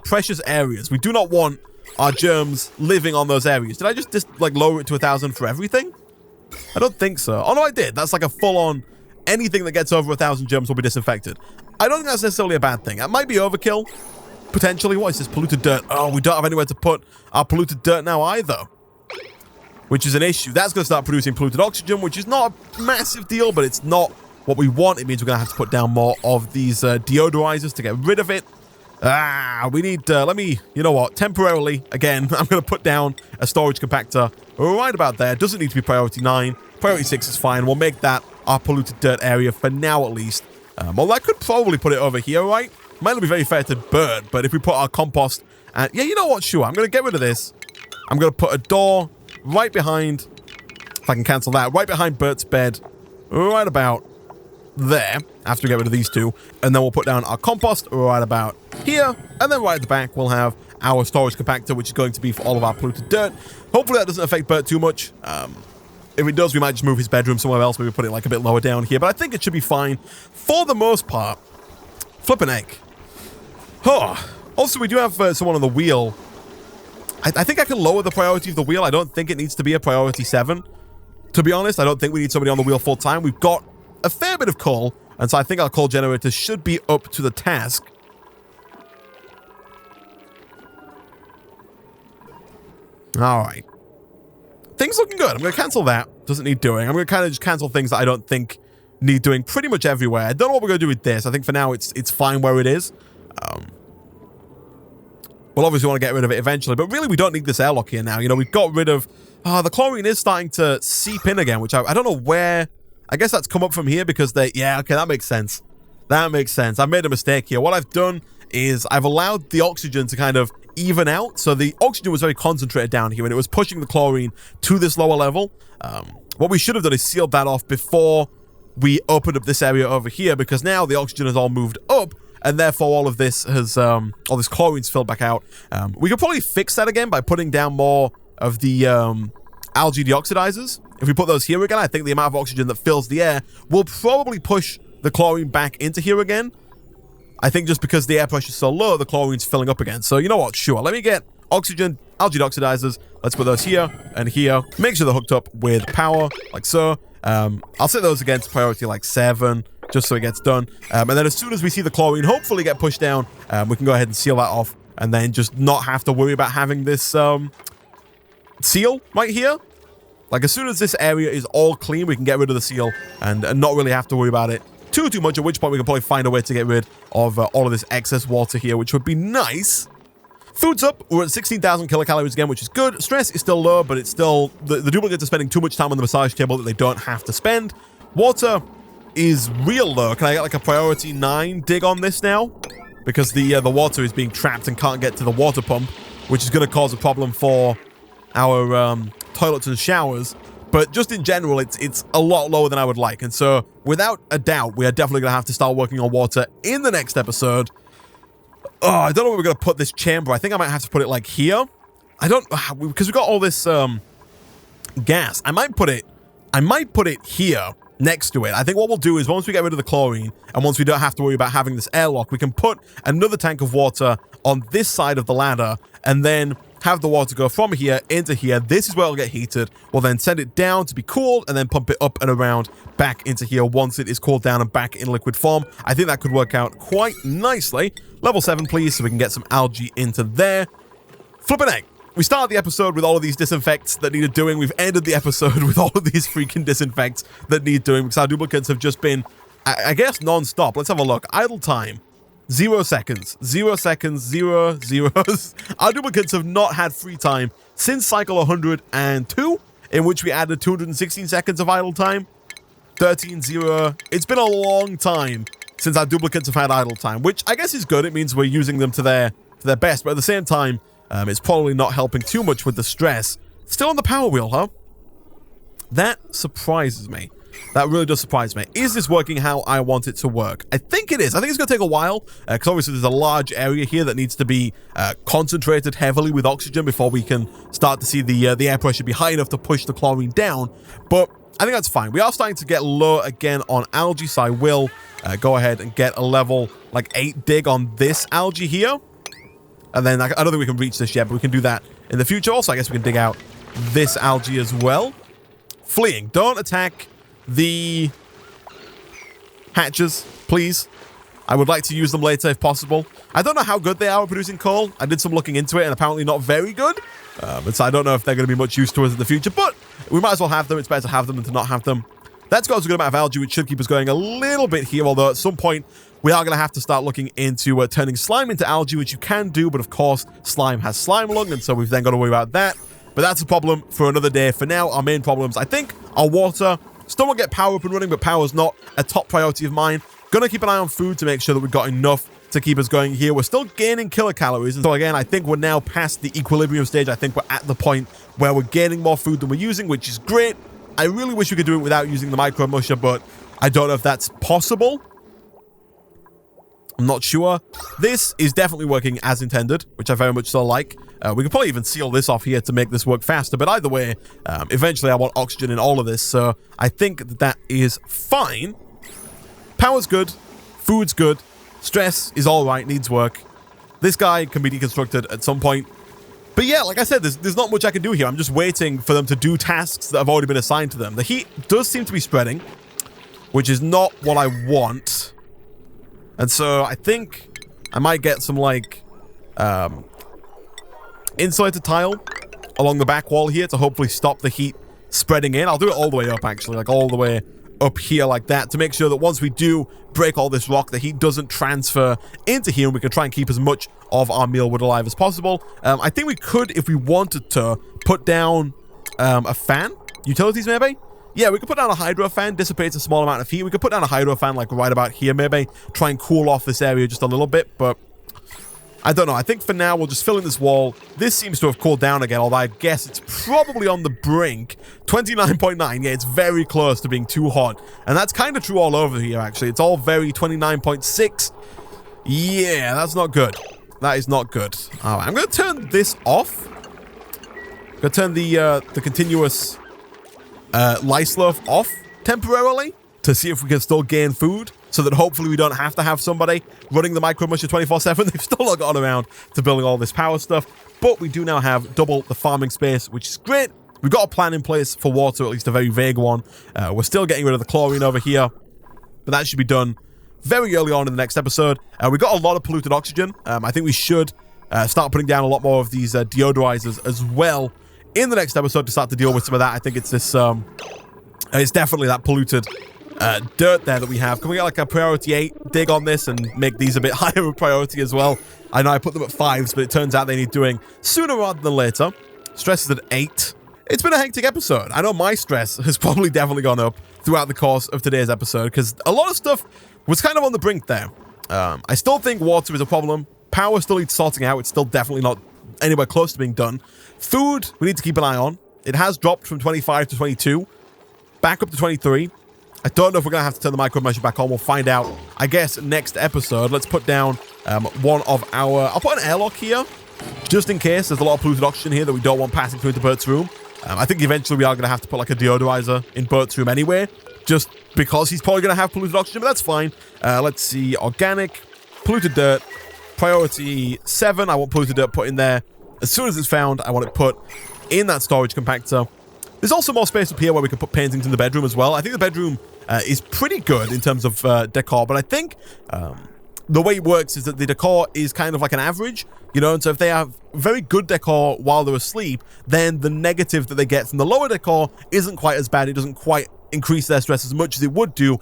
precious areas. We do not want our germs living on those areas. Did I just like lower it to 1,000 for everything? I don't think so. Oh no, I did. That's like a full-on, anything that gets over 1,000 germs will be disinfected. I don't think that's necessarily a bad thing. That might be overkill. Potentially. What is this? Polluted dirt. Oh, we don't have anywhere to put our polluted dirt now either, which is an issue. That's going to start producing polluted oxygen, which is not a massive deal, but it's not what we want. It means we're going to have to put down more of these deodorizers to get rid of it. We need, you know what, temporarily, again, I'm going to put down a storage compactor right about there. Doesn't need to be priority 9. Priority 6 is fine. We'll make that our polluted dirt area for now, at least. Well, I could probably put it over here, right? Might not be very fair to Bert, but if we put our compost, and yeah, you know what, sure, I'm going to get rid of this. I'm going to put a door right behind, if I can cancel that, right behind Bert's bed, right about there, after we get rid of these two, and then we'll put down our compost right about here, and then right at the back, we'll have our storage compactor, which is going to be for all of our polluted dirt. Hopefully that doesn't affect Bert too much. If it does, we might just move his bedroom somewhere else, maybe put it like a bit lower down here, but I think it should be fine for the most part. Flippin' egg. Oh. Also, we do have someone on the wheel. I think I can lower the priority of the wheel. I don't think it needs to be a priority 7. To be honest, I don't think we need somebody on the wheel full time. We've got a fair bit of coal, and so I think our coal generator should be up to the task. All right. Things looking good. I'm going to cancel that. Doesn't need doing. I'm going to kind of just cancel things that I don't think need doing pretty much everywhere. I don't know what we're going to do with this. I think for now it's fine where it is. We'll obviously want to get rid of it eventually, but really we don't need this airlock here now. You know, we've got rid of... the chlorine is starting to seep in again, which I don't know where... I guess that's come up from here because they... Yeah, okay, that makes sense. That makes sense. I've made a mistake here. What I've done is I've allowed the oxygen to kind of even out. So the oxygen was very concentrated down here, and it was pushing the chlorine to this lower level. What we should have done is sealed that off before we opened up this area over here, because now the oxygen has all moved up, and therefore all of this has, all this chlorine's filled back out. We could probably fix that again by putting down more of the algae deoxidizers. If we put those here again, I think the amount of oxygen that fills the air will probably push the chlorine back into here again. I think just because the air pressure is so low, the chlorine's filling up again. So you know what? Sure, let me get oxygen, algae deoxidizers. Let's put those here and here. Make sure they're hooked up with power, like so. I'll set those against priority like 7, just so it gets done. And then as soon as we see the chlorine hopefully get pushed down, we can go ahead and seal that off, and then just not have to worry about having this seal right here. Like as soon as this area is all clean, we can get rid of the seal and not really have to worry about it too much, at which point we can probably find a way to get rid of all of this excess water here, which would be nice. Food's up. We're at 16,000 kilocalories again, which is good. Stress is still low, but it's still... The duplicates are spending too much time on the massage table that they don't have to spend. Water is real low. Can I get like a priority 9 dig on this now? Because the water is being trapped and can't get to the water pump, which is going to cause a problem for our toilets and showers. But just in general, it's a lot lower than I would like. And so, without a doubt, we are definitely going to have to start working on water in the next episode. Oh, I don't know where we're going to put this chamber. I think I might have to put it like here. I don't... Because we've got all this gas. I might put it here next to it. I think what we'll do is once we get rid of the chlorine and once we don't have to worry about having this airlock, we can put another tank of water on this side of the ladder and then have the water go from here into here. This is where it'll get heated. We'll then send it down to be cooled and then pump it up and around back into here once it is cooled down and back in liquid form. I think that could work out quite nicely. Level 7, please, so we can get some algae into there. Flippin' egg. We started the episode with all of these disinfects that needed doing. We've ended the episode with all of these freaking disinfects that need doing because our duplicates have just been, I guess, non-stop. Let's have a look. Idle time. 0 seconds. 0 seconds. 0 zeros. Our duplicates have not had free time since cycle 102, in which we added 216 seconds of idle time. 13-0. It's been a long time since our duplicates have had idle time, which I guess is good. It means we're using them to their best, but at the same time, it's probably not helping too much with the stress. Still on the power wheel, huh? That surprises me. That really does surprise me. Is this working how I want it to work? I think it is. I think it's going to take a while, because obviously there's a large area here that needs to be concentrated heavily with oxygen before we can start to see the air pressure be high enough to push the chlorine down. But I think that's fine. We are starting to get low again on algae, so I will go ahead and get a level like 8 dig on this algae here. And then I don't think we can reach this yet, but we can do that in the future. Also, I guess we can dig out this algae as well. Fleeing. Don't attack the hatches, please. I would like to use them later if possible. I don't know how good they are at producing coal. I did some looking into it, and apparently not very good. So I don't know if they're going to be much use to us in the future, but we might as well have them. It's better to have them than to not have them. That's got us a good amount of algae, which should keep us going a little bit here, although at some point we are going to have to start looking into turning slime into algae, which you can do, but of course slime has slime lung, and so we've then got to worry about that. But that's a problem for another day. For now, our main problems, I think, are water. Still won't get power up and running, but power's not a top priority of mine. Gonna keep an eye on food to make sure that we've got enough to keep us going here. We're still gaining kilocalories, and so again, I think we're now past the equilibrium stage. I think we're at the point where we're gaining more food than we're using, which is great. I really wish we could do it without using the micro musher, but I don't know if that's possible. I'm not sure. This is definitely working as intended, which I very much so like. We could probably even seal this off here to make this work faster, but either way, eventually I want oxygen in all of this, so I think that is fine. Power's good. Food's good. Stress is all right, needs work. This guy can be deconstructed at some point. But yeah, like I said, there's not much I can do here. I'm just waiting for them to do tasks that have already been assigned to them. The heat does seem to be spreading, which is not what I want. And so I think I might get some, like, insulated tile along the back wall here to hopefully stop the heat spreading in. I'll do it all the way up, actually, like all the way up here like that, to make sure that once we do break all this rock, the heat doesn't transfer into here, and we can try and keep as much of our mealwood alive as possible. I think we could, if we wanted to, put down a fan. Utilities, maybe? Yeah, we could put down a hydro fan, dissipates a small amount of heat. We could put down a hydro fan, like, right about here, maybe. Try and cool off this area just a little bit, but I don't know. I think for now, we'll just fill in this wall. This seems to have cooled down again, although I guess it's probably on the brink. 29.9. Yeah, it's very close to being too hot. And that's kind of true all over here, actually. It's all very 29.6. Yeah, that's not good. That is not good. All right, I'm going to turn this off. I'm going to turn the continuous lice loaf off temporarily to see if we can still gain food, so that hopefully we don't have to have somebody running the micro musher 24/7. They've still not gotten around to building all this power stuff, but we do now have double the farming space, which is great. We've got a plan in place for water, at least a very vague one. We're still getting rid of the chlorine over here, but that should be done very early on in the next episode. We got a lot of polluted oxygen. I think we should start putting down a lot more of these deodorizers as well in the next episode to start to deal with some of that. I think it's this, it's definitely that polluted dirt there that we have. Can we get like a priority 8 dig on this and make these a bit higher of priority as well? I know I put them at 5s, but it turns out they need doing sooner rather than later. Stress is at 8. It's been a hectic episode. I know my stress has probably definitely gone up throughout the course of today's episode, because a lot of stuff was kind of on the brink there. I still think water is a problem. Power still needs sorting out. It's still definitely not anywhere close to being done. Food, we need to keep an eye on. It has dropped from 25 to 22, back up to 23. I don't know if we're going to have to turn the micro measure back on. We'll find out, I guess, next episode. Let's put down one of our... I'll put an airlock here, just in case. There's a lot of polluted oxygen here that we don't want passing through into Bert's room. I think eventually we are going to have to put like a deodorizer in Bert's room anyway, just because he's probably going to have polluted oxygen, but that's fine. Let's see. Organic, polluted dirt, priority 7. I want polluted dirt put in there. As soon as it's found, I want it put in that storage compactor. There's also more space up here where we can put paintings in the bedroom as well. I think the bedroom is pretty good in terms of decor, but I think the way it works is that the decor is kind of like an average, you know, and so if they have very good decor while they're asleep, then the negative that they get from the lower decor isn't quite as bad. It doesn't quite increase their stress as much as it would do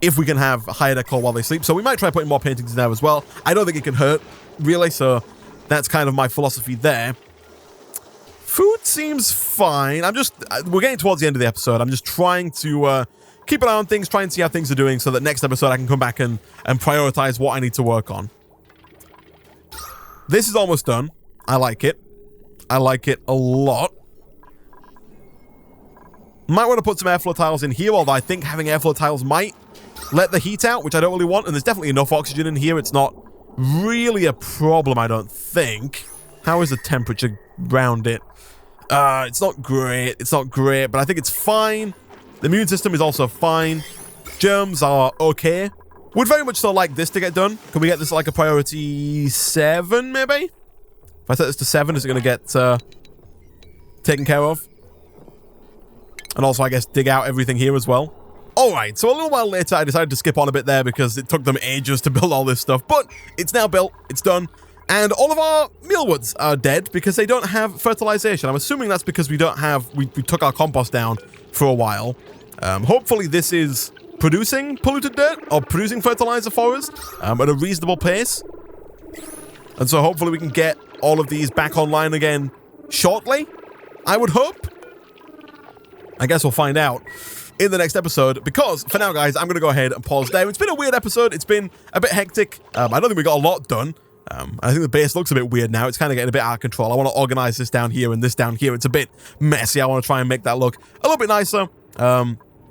if we can have higher decor while they sleep. So we might try putting more paintings in there as well. I don't think it can hurt, really, so that's kind of my philosophy there. Food seems fine. We're getting towards the end of the episode. I'm just trying to keep an eye on things, try and see how things are doing so that next episode I can come back and prioritize what I need to work on. This is almost done. I like it. I like it a lot. Might want to put some airflow tiles in here, although I think having airflow tiles might let the heat out, which I don't really want, and there's definitely enough oxygen in here. It's not really a problem, I don't think. How is the temperature around it? It's not great. It's not great, but I think it's fine. The immune system is also fine. Germs are okay. Would very much so like this to get done. Can we get this like a priority 7, maybe? If I set this to 7, is it going to get taken care of? And also, I guess, dig out everything here as well. Alright, so a little while later, I decided to skip on a bit there because it took them ages to build all this stuff. But it's now built. It's done. And all of our mealwoods are dead because they don't have fertilization. I'm assuming that's because we don't have... We took our compost down for a while. Hopefully this is producing polluted dirt or producing fertilizer for us at a reasonable pace. And so hopefully we can get all of these back online again shortly, I would hope. I guess we'll find out in the next episode, because for now, guys, I'm going to go ahead and pause there. It's been a weird episode. It's been a bit hectic. I don't think we got a lot done. I think the base looks a bit weird now. It's kind of getting a bit out of control. I want to organize this down here and this down here. It's a bit messy. I want to try and make that look a little bit nicer.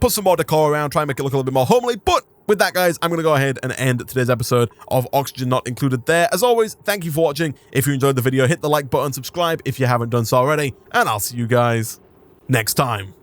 Put some more decor around, try and make it look a little bit more homely. But with that, guys, I'm going to go ahead and end today's episode of Oxygen Not Included there. As always, thank you for watching. If you enjoyed the video, hit the like button, subscribe if you haven't done so already, and I'll see you guys next time.